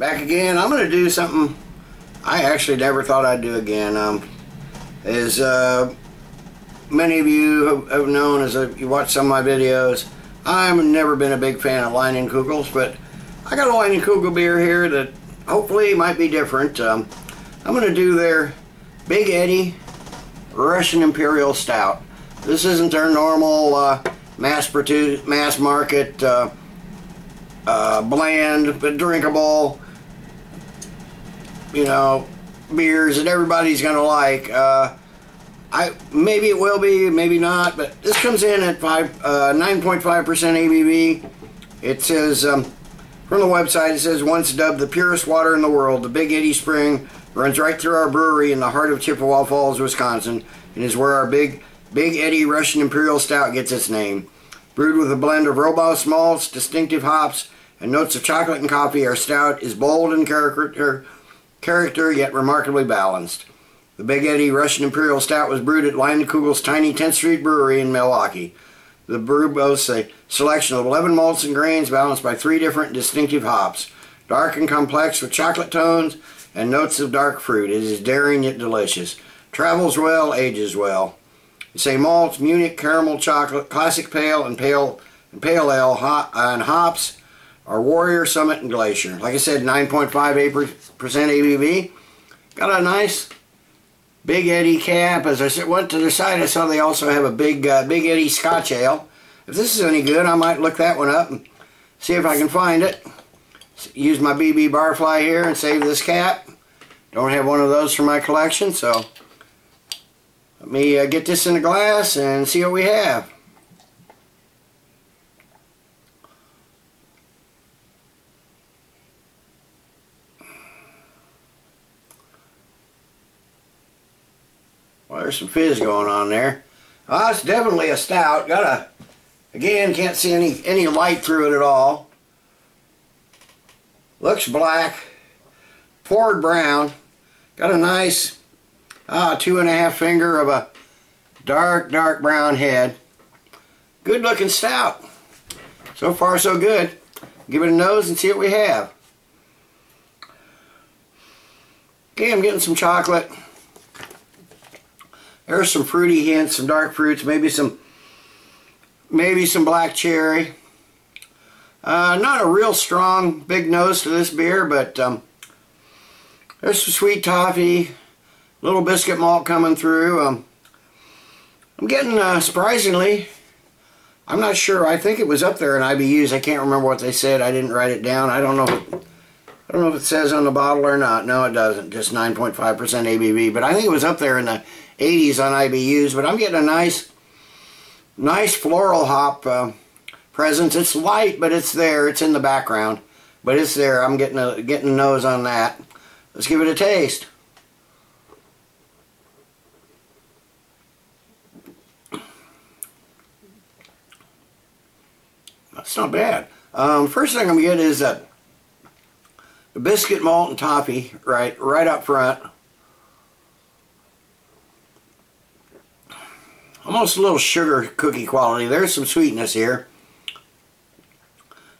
Back again. I'm going to do something I actually never thought I'd do again. As many of you have known, as you watch some of my videos, I've never been a big fan of Leinenkugels, but I got a Leinenkugel beer here that hopefully might be different. I'm going to do their Big Eddy Russian Imperial Stout. This isn't their normal mass market bland but drinkable, you know, beers that everybody's gonna like. Maybe it will be, maybe not, but this comes in at 9.5% ABV. It says from the website, it says, once dubbed the purest water in the world, the Big Eddy Spring runs right through our brewery in the heart of Chippewa Falls, Wisconsin, and is where our Big Eddy Russian Imperial Stout gets its name. Brewed with a blend of robust malts, distinctive hops, and notes of chocolate and coffee, our stout is bold in character yet remarkably balanced. The Big Eddy Russian Imperial Stout was brewed at Leinenkugel's tiny 10th Street Brewery in Milwaukee. The brew boasts a selection of 11 malts and grains balanced by 3 different distinctive hops, dark and complex with chocolate tones and notes of dark fruit. It is daring yet delicious. Travels well, ages well. Say malts, Munich, caramel, chocolate, classic pale, and pale ale, and hops are Warrior, Summit, and Glacier. Like I said, 9.58% ABV. Got a nice Big Eddy cap. As I went to the site, I saw they also have a Big Eddy Scotch Ale. If this is any good, I might look that one up and see if I can find it. Use my BB Barfly here and save this cap. Don't have one of those for my collection, so let me get this in a glass and see what we have. Well, there's some fizz going on there. Oh, it's definitely a stout. Again, can't see any light through it at all. Looks black. Poured brown. Got a nice 2.5 finger of a dark brown head. Good looking stout. So far so good. Give it a nose and see what we have. Okay, I'm getting some chocolate. There's some fruity hints, some dark fruits, maybe some black cherry. Not a real strong big nose to this beer, but there's some sweet toffee, little biscuit malt coming through. I'm getting surprisingly, I'm not sure. I think it was up there in IBUs. I can't remember what they said. I didn't write it down. I don't know if it says on the bottle or not. No, it doesn't. Just 9.5% ABV. But I think it was up there in the 80s on IBUs. But I'm getting a nice floral hop presence. It's light, but it's there. It's in the background, but it's there. I'm getting a nose on that. Let's give it a taste. That's not bad. First thing I'm gonna get is the biscuit malt and toffee right up front. Almost a little sugar cookie quality. There's some sweetness here.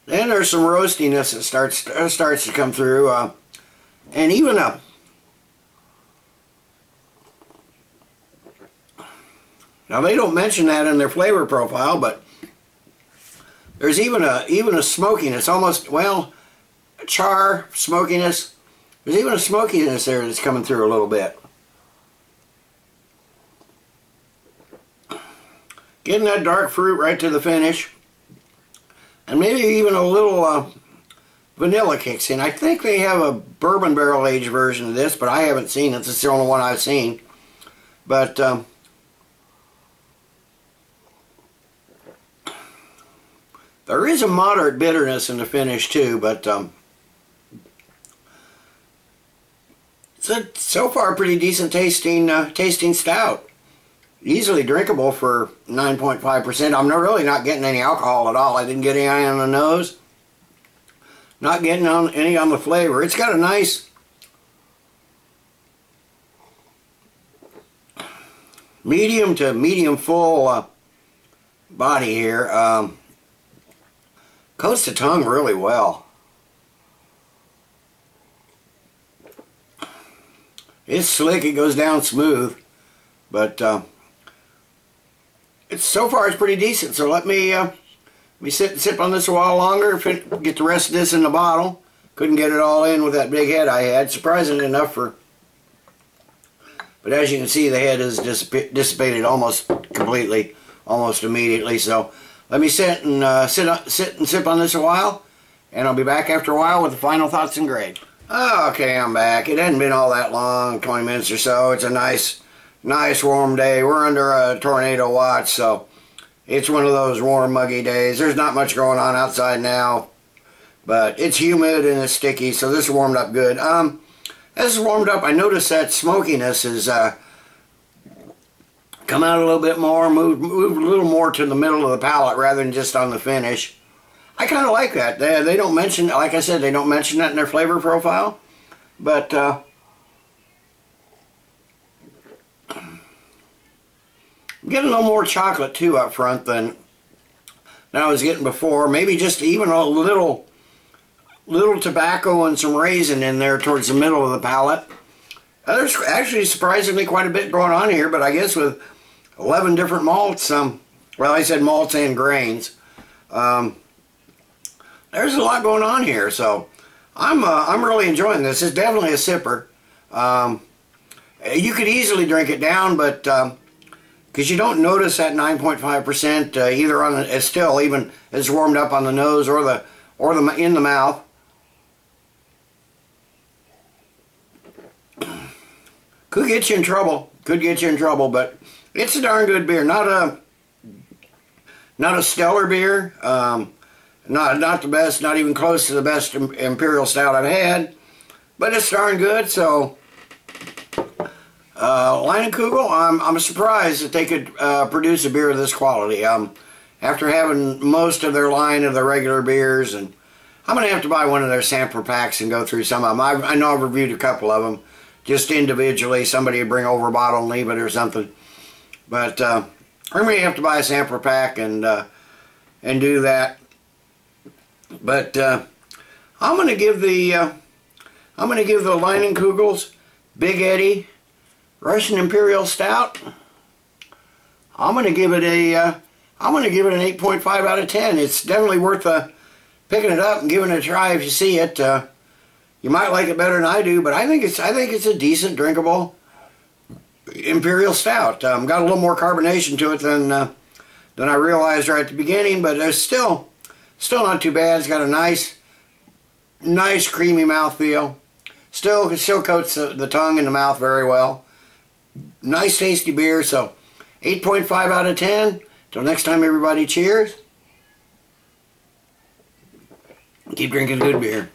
Then there's some roastiness that starts to come through, and even a now they don't mention that in their flavor profile, but there's even a smokiness, almost, well, char smokiness. There's even a smokiness there that's coming through a little bit. Getting that dark fruit right to the finish. And maybe even a little vanilla kicks in. I think they have a bourbon barrel aged version of this, but I haven't seen it. This is the only one I've seen. But there is a moderate bitterness in the finish too, but it's so far a pretty decent tasting stout. Easily drinkable for 9.5%. I'm really not getting any alcohol at all. I didn't get any on the nose. Not getting any on the flavor. It's got a nice medium to medium full body here. Coats the tongue really well. It's slick. It goes down smooth. But it's so far it's pretty decent. So let me sit and sip on this a while longer. Get the rest of this in the bottle. Couldn't get it all in with that big head I had. Surprisingly enough for. But as you can see, the head is dissipated almost completely, almost immediately. So let me sit and sip on this a while, and I'll be back after a while with the final thoughts and grade. Okay, I'm back. It hadn't been all that long, 20 minutes or so. It's a nice warm day. We're under a tornado watch, so it's one of those warm, muggy days. There's not much going on outside now, but it's humid and it's sticky, so this warmed up good. As it's warmed up, I noticed that smokiness has come out a little bit more, moved a little more to the middle of the palate rather than just on the finish. I kind of like that. They don't mention, like I said, they don't mention that in their flavor profile, but I'm getting a little more chocolate too up front than I was getting before. Maybe just even a little tobacco and some raisin in there towards the middle of the palate. There's actually surprisingly quite a bit going on here, but I guess with 11 different malts, well, I said malts and grains, there's a lot going on here. So I'm really enjoying this. It's definitely a sipper. You could easily drink it down, but because you don't notice that 9.5% either on the, still even it's warmed up on the nose or the in the mouth. Could get you in trouble. Could get you in trouble, but it's a darn good beer. Not a stellar beer. Not the best. Not even close to the best Imperial Stout I've had, but it's darn good. So Leinenkugel, I'm surprised that they could produce a beer of this quality. After having most of their line of the regular beers, and I'm gonna have to buy one of their sampler packs and go through some of them. I know I've reviewed a couple of them. Just individually, somebody would bring over a bottle and leave it or something. But I'm going to have to buy a sampler pack and do that. But I'm going to give the Leinenkugel's Big Eddy Russian Imperial Stout. I'm going to give it an 8.5 out of 10. It's definitely worth picking it up and giving it a try if you see it. You might like it better than I do, but I think it's a decent, drinkable Imperial Stout. Got a little more carbonation to it than I realized right at the beginning, but it's still not too bad. It's got a nice creamy mouthfeel. Still coats the tongue and the mouth very well. Nice, tasty beer. So 8.5 out of 10. Till next time, everybody. Cheers. Keep drinking good beer.